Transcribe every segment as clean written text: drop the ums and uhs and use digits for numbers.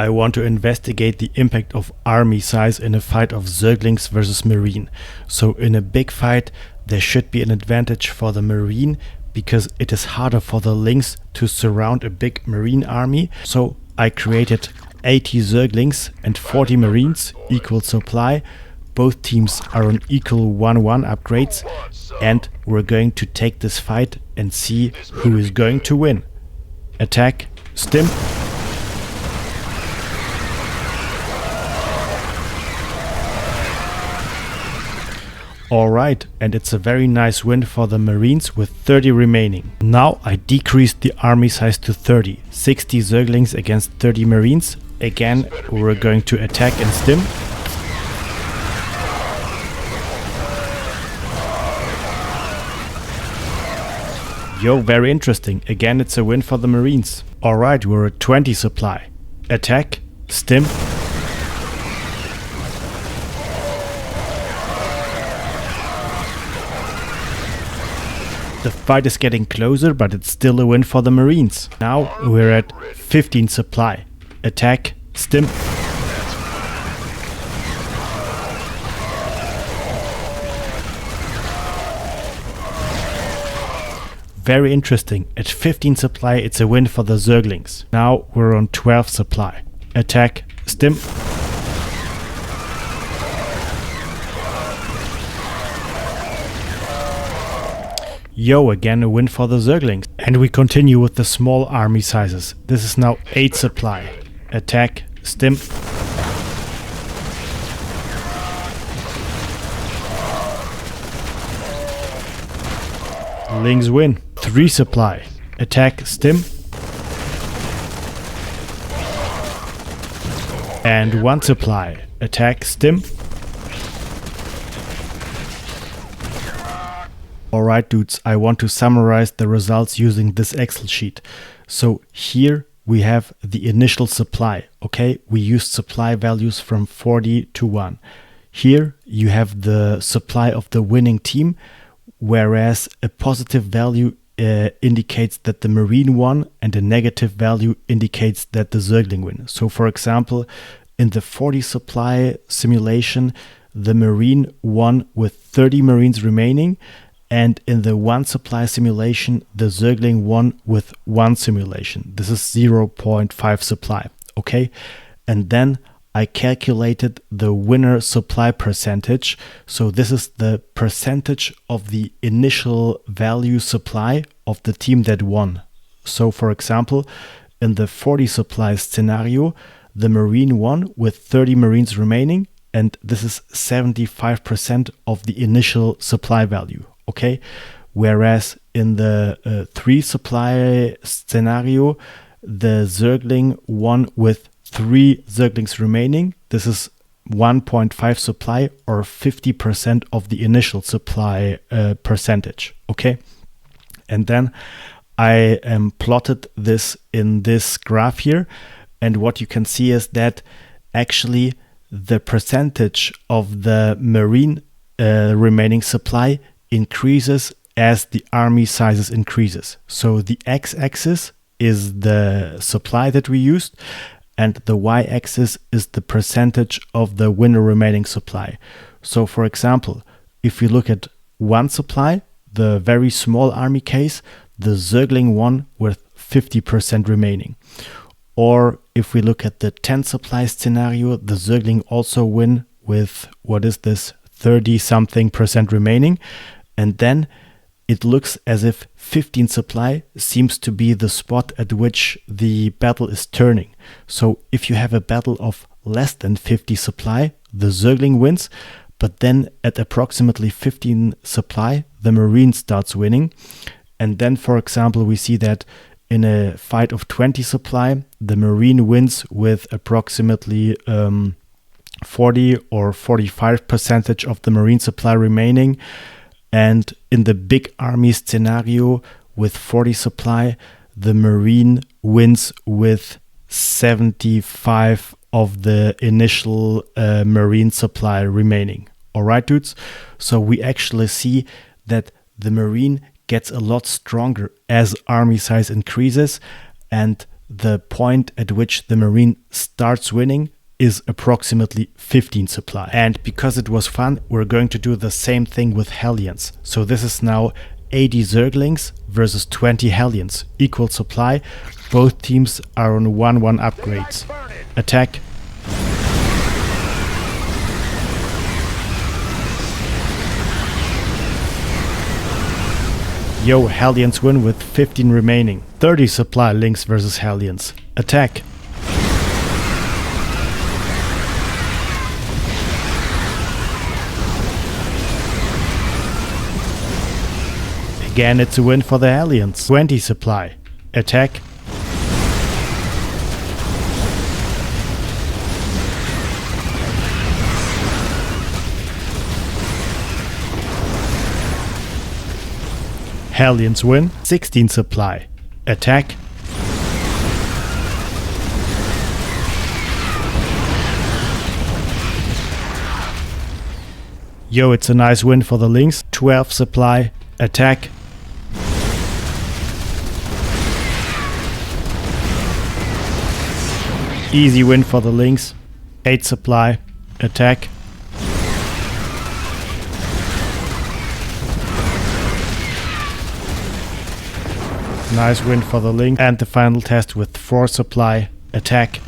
I want to investigate the impact of army size in a fight of Zerglings versus Marine. So in a big fight, there should be an advantage for the Marine because it is harder for the Lings to surround a big Marine army. So I created 80 Zerglings and 40 Marines, equal supply. Both teams are on equal 1-1 upgrades, and we're going to take this fight and see who is going to win. Attack, stim. Alright, and it's a very nice win for the Marines with 30 remaining. Now I decreased the army size to 30. 60 Zerglings against 30 Marines. Again, we're going to attack and stim. Yo, very interesting. Again, it's a win for the Marines. Alright, we're at 20 supply. Attack, stim. The fight is getting closer, but it's still a win for the Marines. Now we're at 15 supply. Attack, stim. Very interesting. At 15 supply, it's a win for the Zerglings. Now we're on 12 supply. Attack, stim. Yo, again a win for the Zerglings. And we continue with the small army sizes. This is now 8 supply. Attack, stim. Lings win. 3 supply. Attack, stim. And 1 supply. Attack, stim. Alright dudes, I want to summarize the results using this Excel sheet. So here we have the initial supply, okay? We used supply values from 40 to 1. Here you have the supply of the winning team, whereas a positive value indicates that the Marine won and a negative value indicates that the Zergling win. So for example, in the 40 supply simulation, the Marine won with 30 Marines remaining. And in the 1 supply simulation, the Zergling won with 1 simulation. This is 0.5 supply, okay? And then I calculated the winner supply percentage. So this is the percentage of the initial value supply of the team that won. So for example, in the 40 supply scenario, the Marine won with 30 Marines remaining. And this is 75% of the initial supply value. Okay, whereas in the 3 supply scenario, the Zergling won with 3 Zerglings remaining. This is 1.5 supply or 50% of the initial supply percentage. Okay, and then I plotted this in this graph here, and what you can see is that actually the percentage of the Marine remaining supply increases as the army sizes increases. So the x-axis is the supply that we used, and the y-axis is the percentage of the winner remaining supply. So for example, if we look at 1 supply, the very small army case, the Zergling won with 50% remaining. Or if we look at the 10 supply scenario, the Zergling also win with, what is this, 30-something% remaining. And then it looks as if 15 supply seems to be the spot at which the battle is turning. So if you have a battle of less than 50 supply, the Zergling wins. But then at approximately 15 supply, the Marine starts winning. And then, for example, we see that in a fight of 20 supply, the Marine wins with approximately 40 or 45% of the Marine supply remaining. And in the big army scenario with 40 supply, the Marine wins with 75 of the initial Marine supply remaining. Alright dudes, so we actually see that the Marine gets a lot stronger as army size increases, and the point at which the Marine starts winning is approximately 15 supply. And because it was fun, we're going to do the same thing with hellions. So this is now 80 Zerglings versus 20 hellions, equal supply. Both teams are on 1-1 upgrades. Attack. Yo, hellions win with 15 remaining. 30 supply Lynx versus hellions. Attack. Again, it's a win for the hellions. 20 supply. Attack. Hellions win. 16 supply. Attack. Yo, it's a nice win for the Lynx. 12 supply. Attack. Easy win for the Lynx. 8 supply. Attack. Nice win for the Lynx. And the final test with 4 supply. Attack.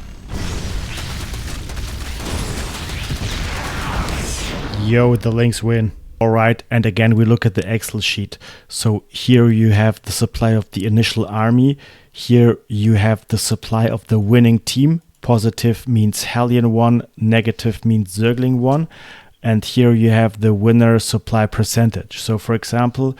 Yo, the Lynx win. Alright, and again we look at the Excel sheet. So here you have the supply of the initial army. Here you have the supply of the winning team. Positive means Hellion 1, negative means Zergling 1. And here you have the winner supply percentage. So for example,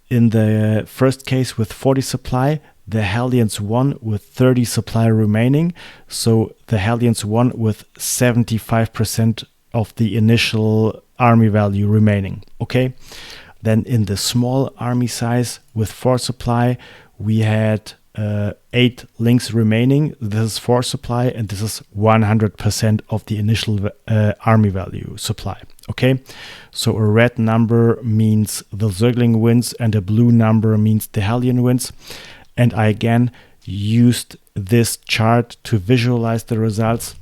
in the first case with 40 supply, the Hellions won with 30 supply remaining. So the Hellions won with 75% of the initial army value remaining. Okay. Then in the small army size with 4 supply, we had 8 Lynx remaining. This is 4 supply, and this is 100% of the initial army value supply. Okay, so a red number means the Zergling wins, and a blue number means the Hellion wins. And I again used this chart to visualize the results,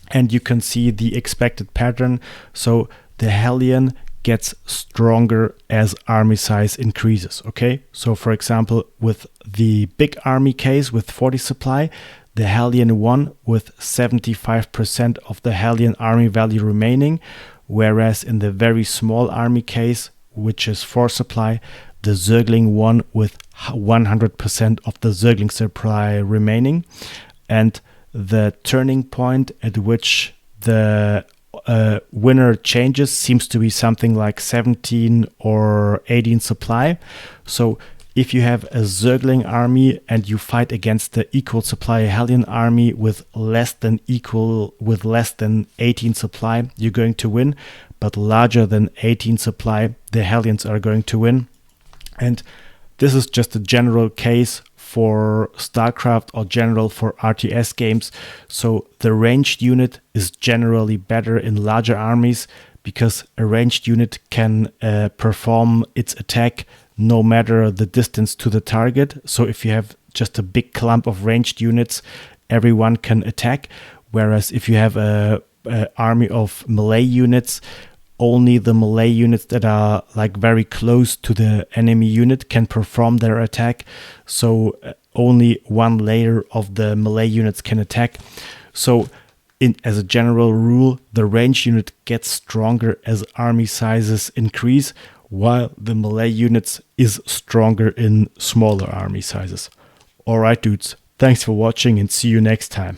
and you can see the expected pattern. So the Hellion gets stronger as army size increases. Okay, so for example, with the big army case with 40 supply, the Hellion won with 75% of the Hellion army value remaining, whereas in the very small army case, which is 4 supply, the Zergling won with 100% of the Zergling supply remaining. And the turning point at which the winner changes seems to be something like 17 or 18 supply. So if you have a Zergling army and you fight against the equal supply Hellion army with less than 18 supply, you're going to win. But larger than 18 supply, the Hellions are going to win. And this is just a general case for StarCraft or general for RTS games. So the ranged unit is generally better in larger armies because a ranged unit can perform its attack no matter the distance to the target. So if you have just a big clump of ranged units, everyone can attack. Whereas if you have a army of melee units, only the melee units that are like very close to the enemy unit can perform their attack. So only one layer of the melee units can attack. So as a general rule, the range unit gets stronger as army sizes increase, while the melee units is stronger in smaller army sizes. Alright dudes, thanks for watching and see you next time.